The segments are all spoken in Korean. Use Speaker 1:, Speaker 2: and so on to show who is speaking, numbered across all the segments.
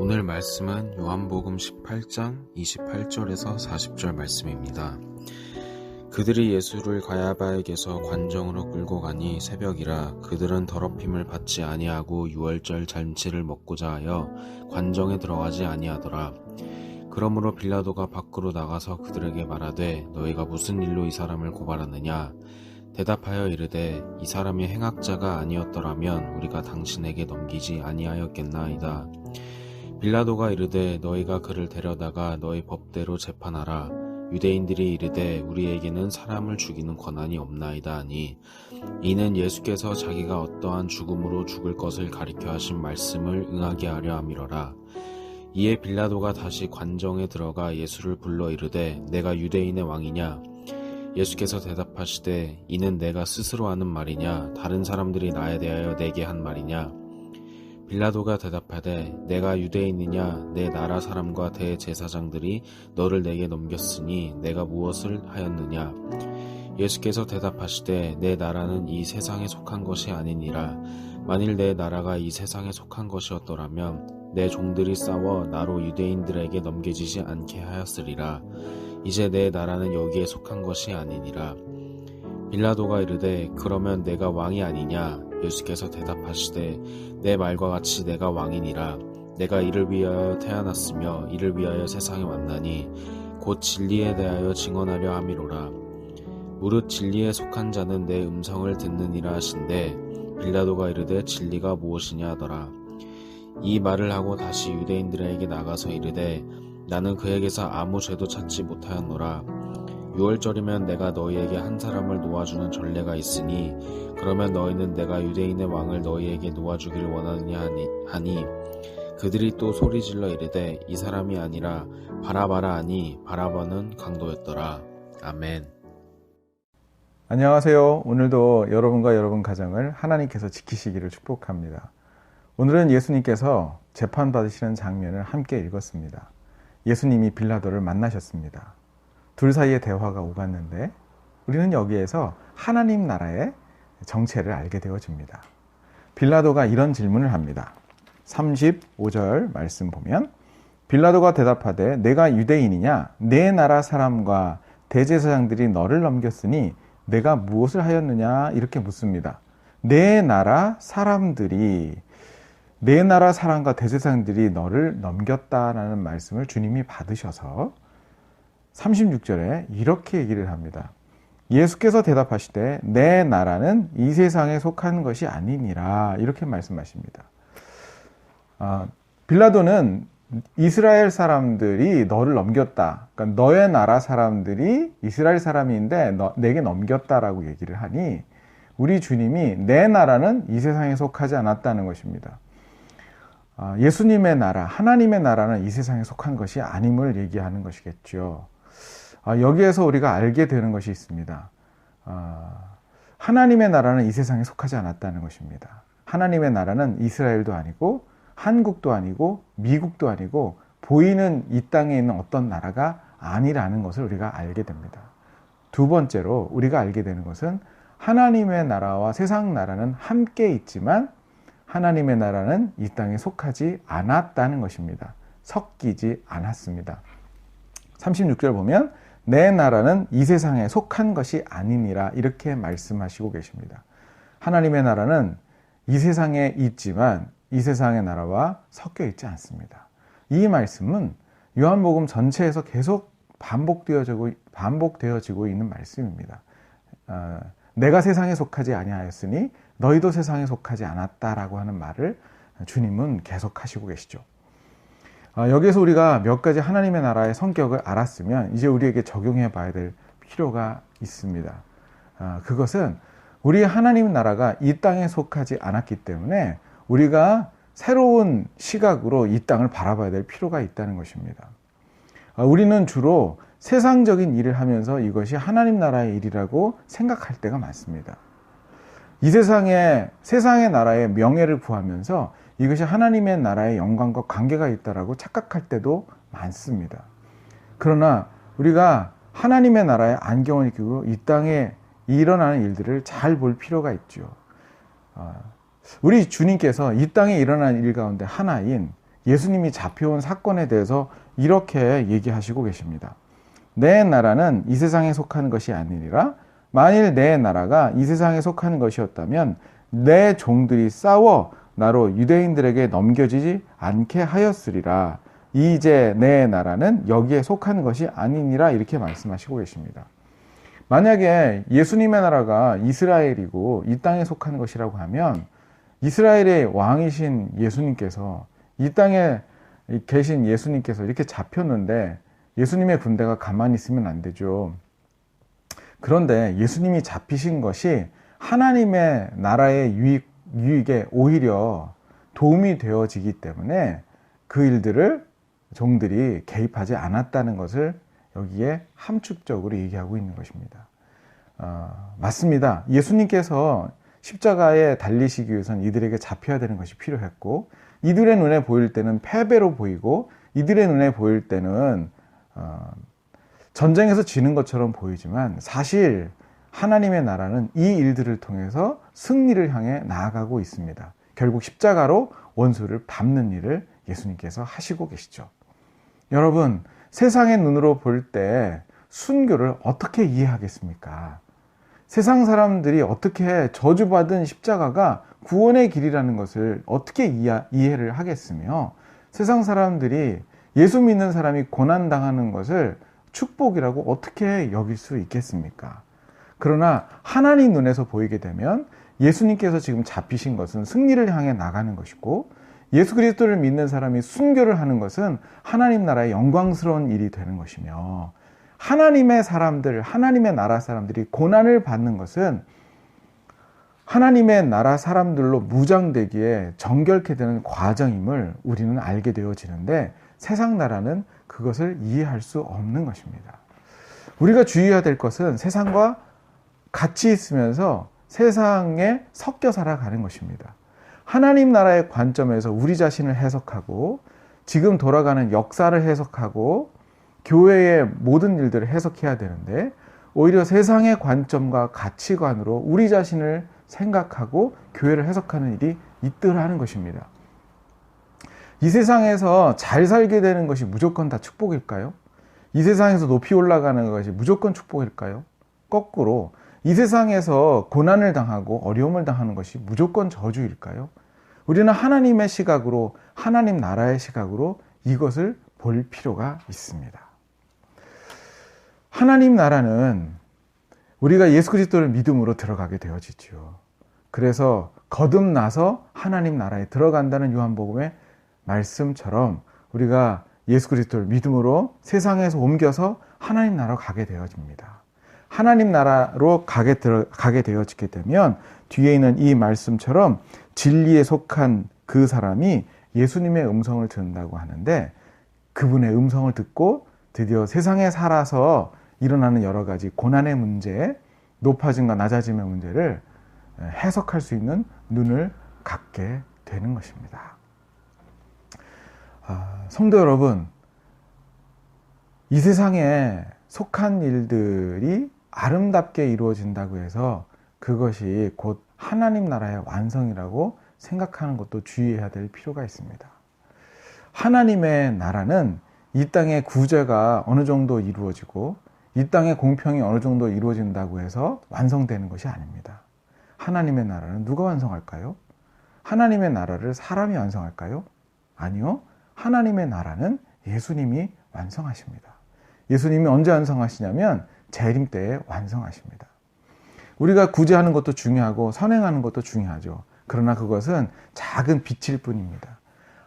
Speaker 1: 오늘 말씀은 요한복음 18장 28절에서 40절 말씀입니다. 그들이 예수를 가야바에게서 관정으로 끌고 가니 새벽이라 그들은 더럽힘을 받지 아니하고 유월절 잔치를 먹고자 하여 관정에 들어가지 아니하더라. 그러므로 빌라도가 밖으로 나가서 그들에게 말하되 너희가 무슨 일로 이 사람을 고발하느냐? 대답하여 이르되 이 사람이 행악자가 아니었더라면 우리가 당신에게 넘기지 아니하였겠나이다. 빌라도가 이르되 너희가 그를 데려다가 너희 법대로 재판하라. 유대인들이 이르되 우리에게는 사람을 죽이는 권한이 없나이다 하니 이는 예수께서 자기가 어떠한 죽음으로 죽을 것을 가리켜 하신 말씀을 응하게 하려 함이러라. 이에 빌라도가 다시 관정에 들어가 예수를 불러 이르되 내가 유대인의 왕이냐? 예수께서 대답하시되 이는 내가 스스로 하는 말이냐? 다른 사람들이 나에 대하여 내게 한 말이냐? 빌라도가 대답하되 내가 유대인이냐? 내 나라 사람과 대제사장들이 너를 내게 넘겼으니 내가 무엇을 하였느냐? 예수께서 대답하시되 내 나라는 이 세상에 속한 것이 아니니라. 만일 내 나라가 이 세상에 속한 것이었더라면 내 종들이 싸워 나로 유대인들에게 넘겨지지 않게 하였으리라. 이제 내 나라는 여기에 속한 것이 아니니라. 빌라도가 이르되 그러면 내가 왕이 아니냐? 예수께서 대답하시되 내 말과 같이 내가 왕이니라. 내가 이를 위하여 태어났으며 이를 위하여 세상에 왔나니 곧 진리에 대하여 증언하려 함이로라. 무릇 진리에 속한 자는 내 음성을 듣느니라 하신대 빌라도가 이르되 진리가 무엇이냐 하더라. 이 말을 하고 다시 유대인들에게 나가서 이르되 나는 그에게서 아무 죄도 찾지 못하였노라. 유월절이면 내가 너희에게 한 사람을 놓아주는 전례가 있으니 그러면 너희는 내가 유대인의 왕을 너희에게 놓아주기를 원하느냐 하니 그들이 또 소리질러 이르되 이 사람이 아니라 바라바라 하니 바라바는 강도였더라. 아멘.
Speaker 2: 안녕하세요. 오늘도 여러분과 여러분 가정을 하나님께서 지키시기를 축복합니다. 오늘은 예수님께서 재판받으시는 장면을 함께 읽었습니다. 예수님이 빌라도를 만나셨습니다. 둘 사이의 대화가 오갔는데 우리는 여기에서 하나님 나라의 정체를 알게 되어집니다. 빌라도가 이런 질문을 합니다. 35절 말씀 보면 빌라도가 대답하되 내가 유대인이냐? 내 나라 사람과 대제사장들이 너를 넘겼으니 내가 무엇을 하였느냐? 이렇게 묻습니다. 내 나라 사람들이 내 나라 사람과 대제사장들이 너를 넘겼다라는 말씀을 주님이 받으셔서 36절에 이렇게 얘기를 합니다. 예수께서 대답하시되 내 나라는 이 세상에 속한 것이 아니니라 이렇게 말씀하십니다. 빌라도는 이스라엘 사람들이 너를 넘겼다. 그러니까 너의 나라 사람들이 이스라엘 사람인데 내게 넘겼다라고 얘기를 하니 우리 주님이 내 나라는 이 세상에 속하지 않았다는 것입니다. 예수님의 나라, 하나님의 나라는 이 세상에 속한 것이 아님을 얘기하는 것이겠죠. 여기에서 우리가 알게 되는 것이 있습니다. 하나님의 나라는 이 세상에 속하지 않았다는 것입니다. 하나님의 나라는 이스라엘도 아니고 한국도 아니고 미국도 아니고 보이는 이 땅에 있는 어떤 나라가 아니라는 것을 우리가 알게 됩니다. 두 번째로 우리가 알게 되는 것은 하나님의 나라와 세상 나라는 함께 있지만 하나님의 나라는 이 땅에 속하지 않았다는 것입니다. 섞이지 않았습니다. 36절 보면 내 나라는 이 세상에 속한 것이 아니니라 이렇게 말씀하시고 계십니다. 하나님의 나라는 이 세상에 있지만 이 세상의 나라와 섞여 있지 않습니다. 이 말씀은 요한복음 전체에서 계속 반복되어지고 있는 말씀입니다. 내가 세상에 속하지 아니하였으니 너희도 세상에 속하지 않았다라고 하는 말을 주님은 계속 하시고 계시죠. 여기에서 우리가 몇 가지 하나님의 나라의 성격을 알았으면 이제 우리에게 적용해 봐야 될 필요가 있습니다. 그것은 우리 하나님 나라가 이 땅에 속하지 않았기 때문에 우리가 새로운 시각으로 이 땅을 바라봐야 될 필요가 있다는 것입니다. 우리는 주로 세상적인 일을 하면서 이것이 하나님 나라의 일이라고 생각할 때가 많습니다. 이 세상의 나라의 명예를 구하면서 이것이 하나님의 나라의 영광과 관계가 있다라고 착각할 때도 많습니다. 그러나 우리가 하나님의 나라의 안경을 끼고 이 땅에 일어나는 일들을 잘 볼 필요가 있죠. 우리 주님께서 이 땅에 일어나는 일 가운데 하나인 예수님이 잡혀온 사건에 대해서 이렇게 얘기하시고 계십니다. 내 나라는 이 세상에 속하는 것이 아니니라. 만일 내 나라가 이 세상에 속하는 것이었다면 내 종들이 싸워 나로 유대인들에게 넘겨지지 않게 하였으리라. 이제 내 나라는 여기에 속하는 것이 아니니라. 이렇게 말씀하시고 계십니다. 만약에 예수님의 나라가 이스라엘이고 이 땅에 속하는 것이라고 하면 이스라엘의 왕이신 예수님께서, 이 땅에 계신 예수님께서 이렇게 잡혔는데 예수님의 군대가 가만히 있으면 안 되죠. 그런데 예수님이 잡히신 것이 하나님의 나라의 유익에 오히려 도움이 되어지기 때문에 그 일들을 종들이 개입하지 않았다는 것을 여기에 함축적으로 얘기하고 있는 것입니다. 맞습니다. 예수님께서 십자가에 달리시기 위해서는 이들에게 잡혀야 되는 것이 필요했고, 이들의 눈에 보일 때는 패배로 보이고, 이들의 눈에 보일 때는 전쟁에서 지는 것처럼 보이지만 사실 하나님의 나라는 이 일들을 통해서 승리를 향해 나아가고 있습니다. 결국 십자가로 원수를 밟는 일을 예수님께서 하시고 계시죠. 여러분, 세상의 눈으로 볼 때 순교를 어떻게 이해하겠습니까? 세상 사람들이 어떻게 저주받은 십자가가 구원의 길이라는 것을 어떻게 이해를 하겠으며, 세상 사람들이 예수 믿는 사람이 고난당하는 것을 축복이라고 어떻게 여길 수 있겠습니까? 그러나 하나님 눈에서 보이게 되면 예수님께서 지금 잡히신 것은 승리를 향해 나가는 것이고, 예수 그리스도를 믿는 사람이 순교를 하는 것은 하나님 나라의 영광스러운 일이 되는 것이며, 하나님의 사람들, 하나님의 나라 사람들이 고난을 받는 것은 하나님의 나라 사람들로 무장되기에 정결케 되는 과정임을 우리는 알게 되어지는데, 세상 나라는 그것을 이해할 수 없는 것입니다. 우리가 주의해야 될 것은 세상과 같이 있으면서 세상에 섞여 살아가는 것입니다. 하나님 나라의 관점에서 우리 자신을 해석하고, 지금 돌아가는 역사를 해석하고, 교회의 모든 일들을 해석해야 되는데, 오히려 세상의 관점과 가치관으로 우리 자신을 생각하고 교회를 해석하는 일이 있더라는 것입니다. 이 세상에서 잘 살게 되는 것이 무조건 다 축복일까요? 이 세상에서 높이 올라가는 것이 무조건 축복일까요? 거꾸로 이 세상에서 고난을 당하고 어려움을 당하는 것이 무조건 저주일까요? 우리는 하나님의 시각으로, 하나님 나라의 시각으로 이것을 볼 필요가 있습니다. 하나님 나라는 우리가 예수 그리스도를 믿음으로 들어가게 되어지죠. 그래서 거듭나서 하나님 나라에 들어간다는 요한복음의 말씀처럼 우리가 예수 그리스도를 믿음으로 세상에서 옮겨서 하나님 나라로 가게 되어집니다. 하나님 나라로 가게 되어지게 되면 뒤에 있는 이 말씀처럼 진리에 속한 그 사람이 예수님의 음성을 듣는다고 하는데, 그분의 음성을 듣고 드디어 세상에 살아서 일어나는 여러 가지 고난의 문제, 높아짐과 낮아짐의 문제를 해석할 수 있는 눈을 갖게 되는 것입니다. 성도 여러분, 이 세상에 속한 일들이 아름답게 이루어진다고 해서 그것이 곧 하나님 나라의 완성이라고 생각하는 것도 주의해야 될 필요가 있습니다. 하나님의 나라는 이 땅의 구제가 어느 정도 이루어지고 이 땅의 공평이 어느 정도 이루어진다고 해서 완성되는 것이 아닙니다. 하나님의 나라는 누가 완성할까요? 하나님의 나라를 사람이 완성할까요? 아니요. 하나님의 나라는 예수님이 완성하십니다. 예수님이 언제 완성하시냐면 재림 때에 완성하십니다. 우리가 구제하는 것도 중요하고 선행하는 것도 중요하죠. 그러나 그것은 작은 빛일 뿐입니다.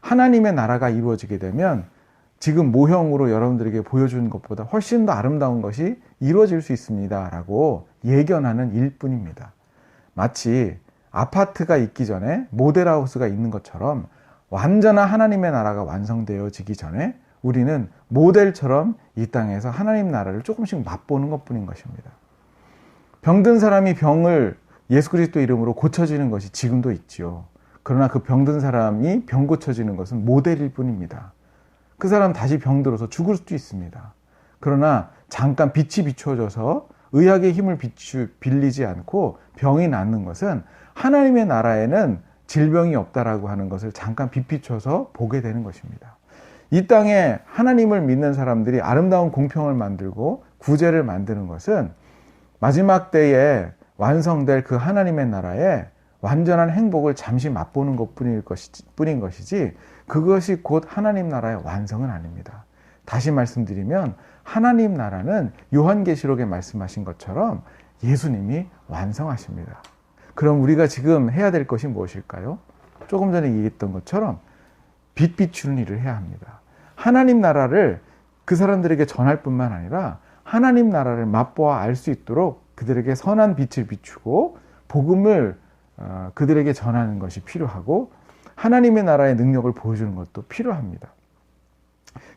Speaker 2: 하나님의 나라가 이루어지게 되면 지금 모형으로 여러분들에게 보여주는 것보다 훨씬 더 아름다운 것이 이루어질 수 있습니다 라고 예견하는 일뿐입니다. 마치 아파트가 있기 전에 모델하우스가 있는 것처럼 완전한 하나님의 나라가 완성되어지기 전에 우리는 모델처럼 이 땅에서 하나님 나라를 조금씩 맛보는 것뿐인 것입니다. 병든 사람이 병을 예수 그리스도 이름으로 고쳐지는 것이 지금도 있지요. 그러나 그 병든 사람이 병 고쳐지는 것은 모델일 뿐입니다. 그 사람 다시 병들어서 죽을 수도 있습니다. 그러나 잠깐 빛이 비춰져서 의학의 힘을 빌리지 않고 병이 낫는 것은 하나님의 나라에는 질병이 없다라고 하는 것을 잠깐 빗비춰서 보게 되는 것입니다. 이 땅에 하나님을 믿는 사람들이 아름다운 공평을 만들고 구제를 만드는 것은 마지막 때에 완성될 그 하나님의 나라에 완전한 행복을 잠시 맛보는 것뿐인 것이지 그것이 곧 하나님 나라의 완성은 아닙니다. 다시 말씀드리면 하나님 나라는 요한계시록에 말씀하신 것처럼 예수님이 완성하십니다. 그럼 우리가 지금 해야 될 것이 무엇일까요? 조금 전에 얘기했던 것처럼 빛 비추는 일을 해야 합니다. 하나님 나라를 그 사람들에게 전할 뿐만 아니라 하나님 나라를 맛보아 알 수 있도록 그들에게 선한 빛을 비추고 복음을 그들에게 전하는 것이 필요하고 하나님의 나라의 능력을 보여주는 것도 필요합니다.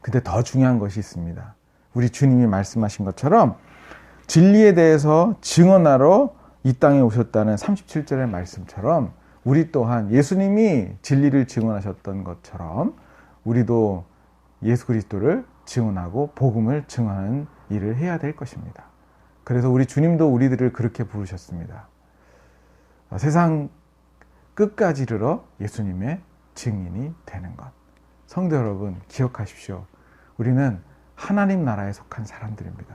Speaker 2: 근데 더 중요한 것이 있습니다. 우리 주님이 말씀하신 것처럼 진리에 대해서 증언하러 이 땅에 오셨다는 37절의 말씀처럼 우리 또한 예수님이 진리를 증언하셨던 것처럼 우리도 예수 그리스도를 증언하고 복음을 증언하는 일을 해야 될 것입니다. 그래서 우리 주님도 우리들을 그렇게 부르셨습니다. 세상 끝까지 이르러 예수님의 증인이 되는 것. 성도 여러분, 기억하십시오. 우리는 하나님 나라에 속한 사람들입니다.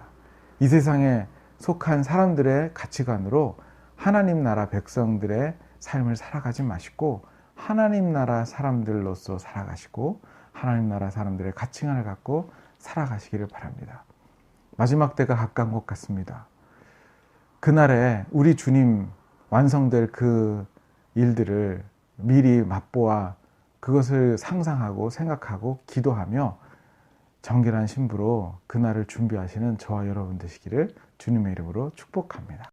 Speaker 2: 이 세상에 속한 사람들의 가치관으로 하나님 나라 백성들의 삶을 살아가지 마시고 하나님 나라 사람들로서 살아가시고 하나님 나라 사람들의 가치관을 갖고 살아가시기를 바랍니다. 마지막 때가 가까운 것 같습니다. 그날에 우리 주님 완성될 그 일들을 미리 맛보아 그것을 상상하고 생각하고 기도하며 정결한 신부로 그날을 준비하시는 저와 여러분 되시기를 주님의 이름으로 축복합니다.